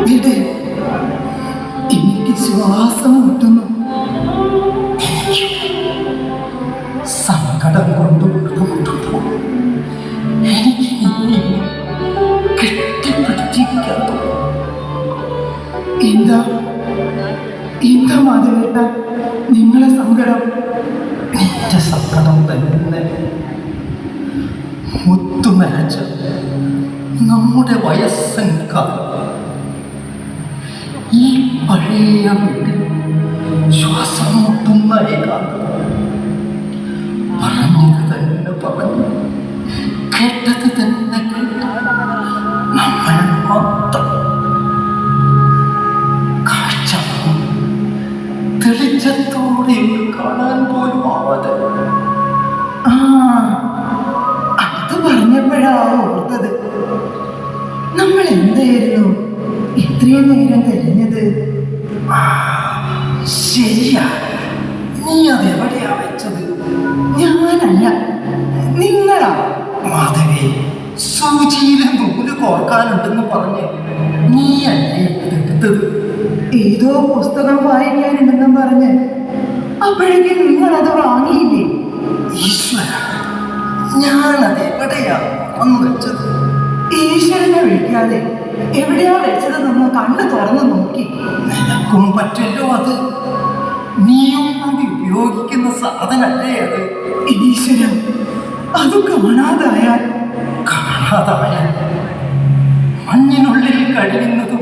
വിട്. എനിക്ക് ശ്വാസം മുട്ടുന്നു. സങ്കടം കൊണ്ട് മുട്ടുമ്പോൾ എനിക്ക് കെട്ടിപ്പിടിച്ചിരിക്കാൻ തോന്നും. എന്താ എന്താ മാധവേട്ട നിങ്ങളെ സങ്കടം? എന്റെ സങ്കടം തന്നെ മുത്തുനനച്ച നമ്മുടെ വയസ്സൻ കാലം. ഈ പഴയ വീട്ടിൽ ശ്വാസം മുട്ടുന്ന ഏകാന്തം. പറഞ്ഞത് തന്നെ പറഞ്ഞു, കേട്ടത് തന്നെ കേട്ടു. നമ്മൾ മാത്രം കാഴ്ച തെളിച്ചത്തോടെ കാണാൻ പോലും ആവാതെ. അത് പറഞ്ഞപ്പോഴാ ഓർത്തത്, നമ്മൾ എന്തായിരുന്നു ഇത്രയും നേരം തെരഞ്ഞത്? ശരിയാ, നീ അതെവിടെയാ വെച്ചത്? ഞാനല്ല, നിങ്ങളാ. മാധവേ, സൂചിയിലെ നൂല് കോർക്കാനുണ്ടെന്ന് പറഞ്ഞ് നീയല്ലേ എടുത്തത്? ഏതോ പുസ്തകം വായിക്കാനുണ്ടെന്നും പറഞ്ഞ് അപ്പോഴേക്കും നിങ്ങളത് വാങ്ങിയില്ലേ? ഈശ്വര, ഞാനത് എവിടെയാ അന്ന് വെച്ചത്? ഈശ്വരനെ വിളിക്കാതെ എവിടെയാ വെച്ചതെന്നൊന്ന് കണ്ണു തുറന്നു നോക്കി. നിനക്കും പറ്റല്ലോ അത്. നീയും കൂടി ഉപയോഗിക്കുന്ന സാധനല്ലേ അത്. ഈശ്വരൻ, അത് കാണാതായാൽ മഞ്ഞിനുള്ളിൽ കഴിയുന്നതും